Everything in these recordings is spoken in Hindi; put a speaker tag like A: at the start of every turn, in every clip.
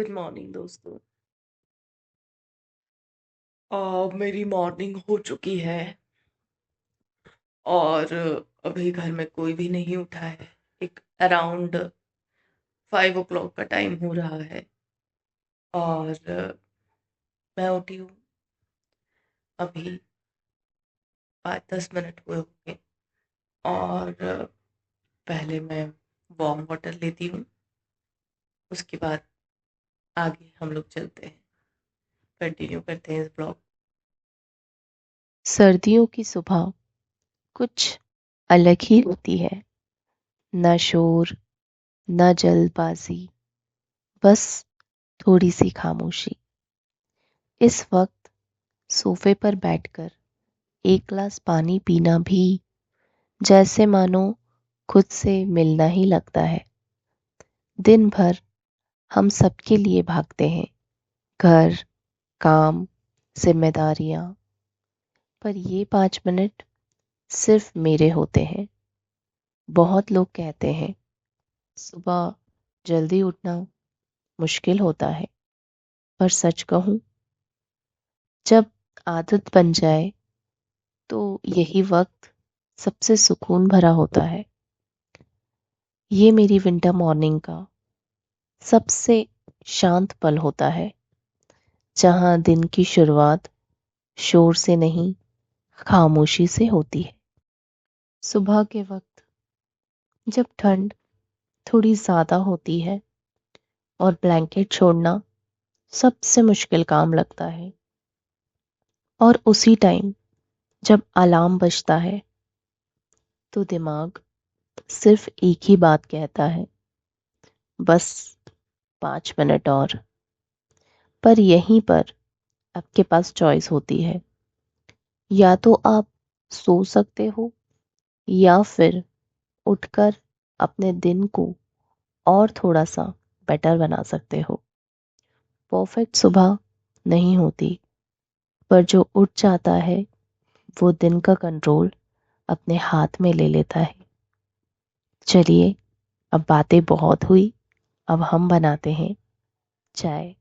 A: गुड मॉर्निंग दोस्तों। मेरी मॉर्निंग हो चुकी है और अभी घर में कोई भी नहीं उठा है। एक अराउंड 5 o'clock का टाइम हो रहा है और मैं उठी हूँ अभी 5-10 मिनट हुए होंगे। और पहले मैं वार्म वाटर लेती हूँ, उसके बाद आगे हम लोग चलते हैं, कंटिन्यू करते हैं इस ब्लॉग।
B: सर्दियों की सुबह कुछ अलग ही होती है। न शोर, न जल्दबाजी, बस थोड़ी सी खामोशी। इस वक्त सोफे पर बैठकर एक ग्लास पानी पीना भी जैसे मानो खुद से मिलना ही लगता है। दिन भर हम सबके लिए भागते हैं, घर, काम, जिम्मेदारियां। पर ये 5 मिनट सिर्फ मेरे होते हैं। बहुत लोग कहते हैं सुबह जल्दी उठना मुश्किल होता है, पर सच कहूं, जब आदत बन जाए तो यही वक्त सबसे सुकून भरा होता है। ये मेरी विंटर मॉर्निंग का सबसे शांत पल होता है, जहां दिन की शुरुआत शोर से नहीं, खामोशी से होती है। सुबह के वक्त जब ठंड थोड़ी ज्यादा होती है और ब्लैंकेट छोड़ना सबसे मुश्किल काम लगता है, और उसी टाइम जब अलार्म बजता है तो दिमाग सिर्फ एक ही बात कहता है, बस 5 मिनट और। पर यहीं पर आपके पास चॉइस होती है। या तो आप सो सकते हो, या फिर उठकर अपने दिन को और थोड़ा सा बेटर बना सकते हो। परफेक्ट सुबह नहीं होती, पर जो उठ जाता है वो दिन का कंट्रोल अपने हाथ में ले लेता है। चलिए, अब बातें बहुत हुई, अब हम बनाते हैं चाय।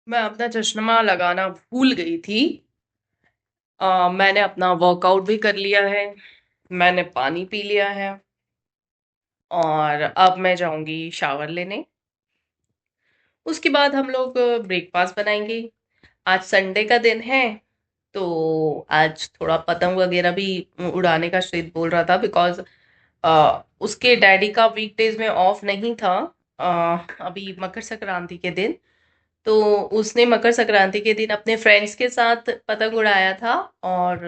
A: मैं अपना चश्मा लगाना भूल गई थी। मैंने अपना वर्कआउट भी कर लिया है, मैंने पानी पी लिया है और अब मैं जाऊंगी शावर लेने। उसके बाद हम लोग ब्रेकफास्ट बनाएंगे। आज संडे का दिन है, तो आज थोड़ा पतंग वगैरह भी उड़ाने का श्रीत बोल रहा था, बिकॉज उसके डैडी का वीकडेज में ऑफ नहीं था। अभी मकर संक्रांति के दिन, तो उसने मकर संक्रांति के दिन अपने फ्रेंड्स के साथ पतंग उड़ाया था और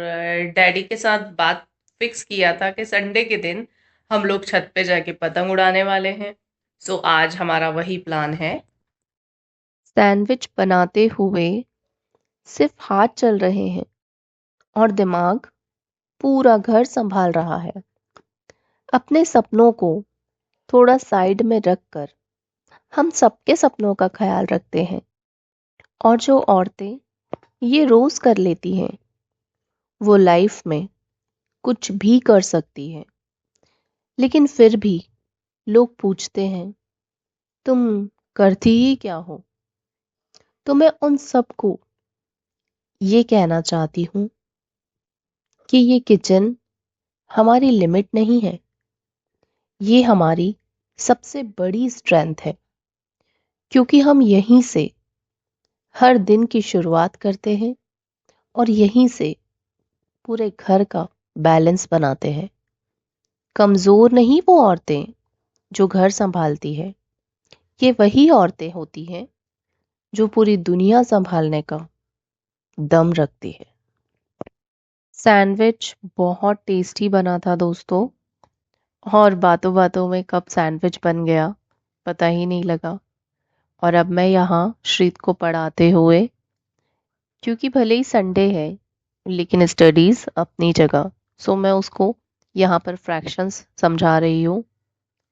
A: डैडी के साथ बात फिक्स किया था कि संडे के दिन हम लोग छत पे जाके पतंग उड़ाने वाले हैं। सो आज हमारा वही प्लान है।
B: सैंडविच बनाते हुए सिर्फ हाथ चल रहे हैं और दिमाग पूरा घर संभाल रहा है। अपने सपनों को थोड़ा साइड में रखकर हम सबके सपनों का ख्याल रखते हैं। और जो औरतें ये रोज कर लेती हैं। वो लाइफ में कुछ भी कर सकती है, लेकिन फिर भी लोग पूछते हैं, तुम करती ही क्या हो? तो मैं उन सबको ये कहना चाहती हूँ कि ये किचन हमारी लिमिट नहीं है, ये हमारी सबसे बड़ी स्ट्रेंथ है, क्योंकि हम यहीं से हर दिन की शुरुआत करते हैं और यहीं से पूरे घर का बैलेंस बनाते हैं। कमजोर नहीं वो औरतें जो घर संभालती है, ये वही औरतें होती हैं जो पूरी दुनिया संभालने का दम रखती है। सैंडविच बहुत टेस्टी बना था दोस्तों, और बातों बातों में कब सैंडविच बन गया पता ही नहीं लगा। और अब मैं यहाँ श्रीत को पढ़ाते हुए, क्योंकि भले ही संडे है लेकिन स्टडीज अपनी जगह, सो मैं उसको यहाँ पर फ्रैक्शंस समझा रही हूँ।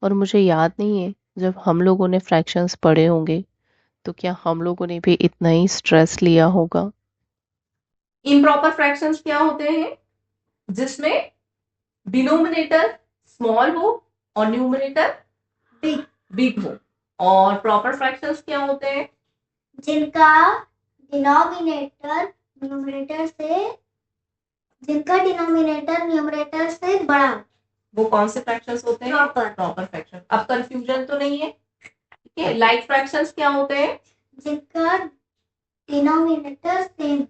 B: और मुझे याद नहीं है जब हम लोगों ने फ्रैक्शंस पढ़े होंगे तो क्या हम लोगों ने भी इतना ही स्ट्रेस लिया होगा।
A: इम्प्रॉपर फ्रैक्शंस क्या होते हैं? जिसमें डिनोमिनेटर स्मॉल हो और न्यूमरेटर बिग बिग हो। और प्रॉपर फ्रैक्शंस क्या होते हैं?
C: जिनका डिनोमिनेटर न्यूमरेटर से बड़ा हो।
A: वो कौन से फ्रैक्शंस होते हैं? Proper fraction. अब कंफ्यूजन तो नहीं है? ठीक है। लाइक फ्रैक्शंस क्या होते हैं?
C: जिनका डिनोमिनेटर सेम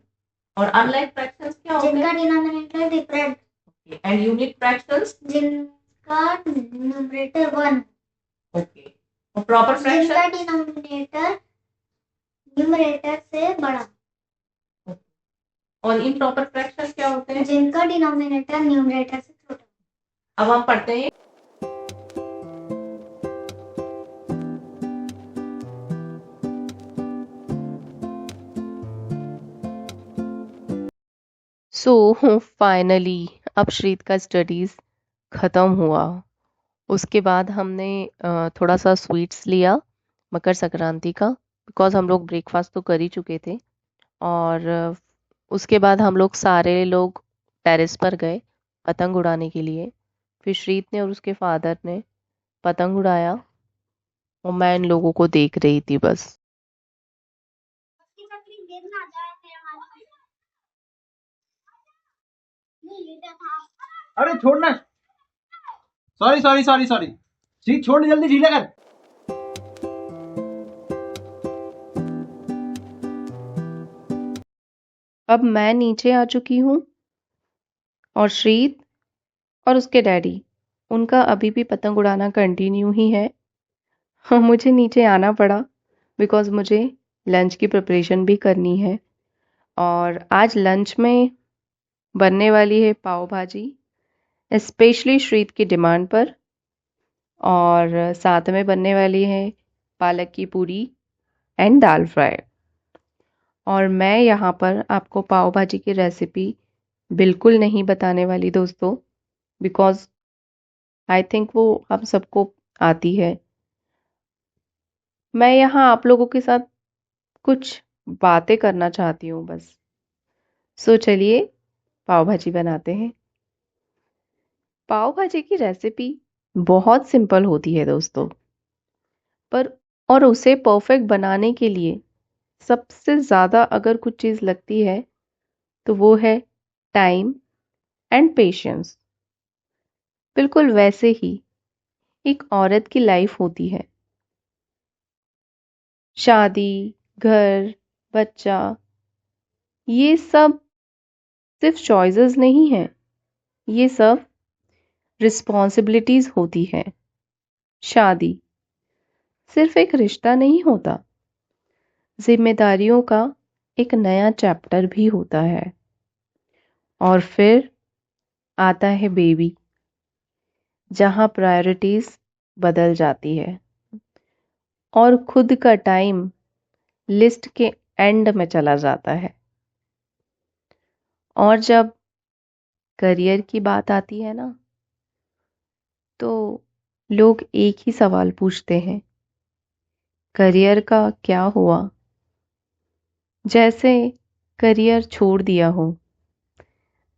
A: और अनलाइक फ्रैक्शंस क्या होते
C: जिनका
A: हैं?
C: Denominator different
A: and unit fractions?
C: जिनका न्यूमरेटर 1
A: ओके। और प्रॉपर
C: जिनका
A: फ्रैक्शन?
C: डिनोमिनेटर न्यूमरेटर से बड़ा
A: और इम्प्रॉपर फ्रैक्शंस क्या होते हैं?
C: जिनका डिनोमिनेटर न्यूमरेटर से छोटा।
A: अब हम पढ़ते हैं।
B: सो फाइनली अब श्रीत का स्टडीज खत्म हुआ। उसके बाद हमने थोड़ा सा स्वीट्स लिया मकर संक्रांति का, बिकॉज हम लोग ब्रेकफास्ट तो कर ही चुके थे। और उसके बाद हम लोग सारे लोग टेरेस पर गए पतंग उड़ाने के लिए। फिर श्रीत ने और उसके फादर ने पतंग उड़ाया और मैं इन लोगों को देख रही थी बस।
D: अरे छोड़ना, sorry sorry sorry sorry, seat छोड़, जल्दी ढीला कर।
B: अब मैं नीचे आ चुकी हूँ और श्रीत और उसके डैडी, उनका अभी भी पतंग उड़ाना कंटिन्यू ही है। मुझे नीचे आना पड़ा बिकॉज मुझे लंच की प्रिपरेशन भी करनी है। और आज लंच में बनने वाली है पाव भाजी, स्पेशली श्रीत की डिमांड पर। और साथ में बनने वाली है पालक की पूरी एंड दाल फ्राई। और मैं यहाँ पर आपको पाव भाजी की रेसिपी बिल्कुल नहीं बताने वाली दोस्तों, बिकॉज आई थिंक वो हम सबको आती है। मैं यहाँ आप लोगों के साथ कुछ बातें करना चाहती हूँ बस। सो चलिए पाव भाजी बनाते हैं। पाव भाजी की रेसिपी बहुत सिंपल होती है दोस्तों, पर और उसे परफेक्ट बनाने के लिए सबसे ज़्यादा अगर कुछ चीज़ लगती है तो वो है टाइम एंड पेशेंस। बिल्कुल वैसे ही एक औरत की लाइफ होती है। शादी, घर, बच्चा, ये सब सिर्फ चॉइसेस नहीं हैं, ये सब रिस्पॉन्सिबिलिटीज होती हैं। शादी सिर्फ एक रिश्ता नहीं होता, जिम्मेदारियों का एक नया चैप्टर भी होता है। और फिर आता है बेबी, जहाँ प्रायोरिटीज बदल जाती है और खुद का टाइम लिस्ट के एंड में चला जाता है। और जब करियर की बात आती है ना, तो लोग एक ही सवाल पूछते हैं, करियर का क्या हुआ? जैसे करियर छोड़ दिया हो,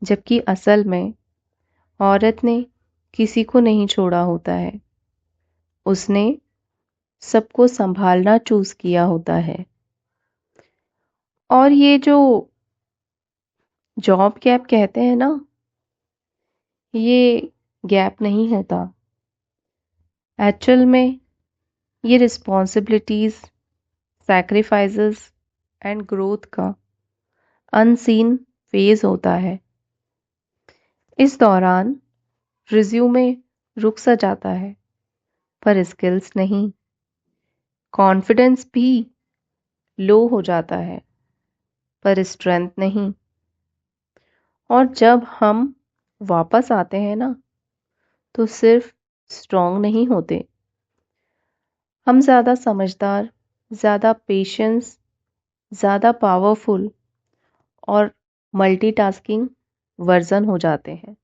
B: जबकि असल में औरत ने किसी को नहीं छोड़ा होता है, उसने सबको संभालना चूज किया होता है। और ये जो जॉब गैप कहते हैं ना, ये गैप नहीं होता। एक्चुअल में ये रिस्पॉन्सिबिलिटीज, सैक्रिफाइसेस एंड ग्रोथ का अनसीन फेज होता है। इस दौरान रिज्यूमे रुक सा जाता है, पर स्किल्स नहीं। कॉन्फिडेंस भी लो हो जाता है, पर स्ट्रेंथ नहीं। और जब हम वापस आते हैं ना, तो सिर्फ स्ट्रॉन्ग नहीं होते, हम ज़्यादा समझदार, ज़्यादा पेशेंस, ज़्यादा पावरफुल और मल्टीटास्किंग वर्जन हो जाते हैं।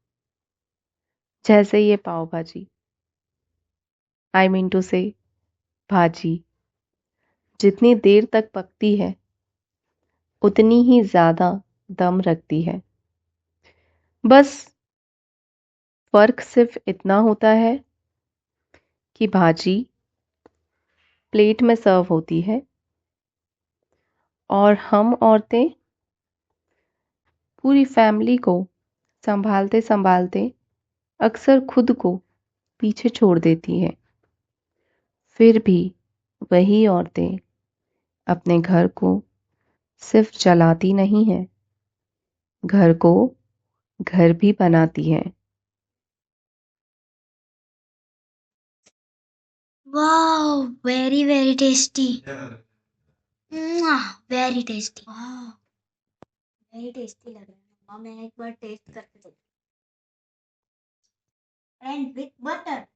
B: जैसे ये पाव भाजी, आई मीन टू से भाजी, जितनी देर तक पकती है उतनी ही ज़्यादा दम रखती है। बस फर्क सिर्फ इतना होता है कि भाजी प्लेट में सर्व होती है और हम औरतें पूरी फैमिली को संभालते संभालते अक्सर खुद को पीछे छोड़ देती हैं। फिर भी वही औरतें अपने घर को सिर्फ चलाती नहीं हैं, घर को घर भी बनाती हैं।
C: Wow, very very tasty. Very tasty. वाह, वेरी टेस्टी लग रहा है। मैं एक बार टेस्ट करके देखती हूँ। And with butter.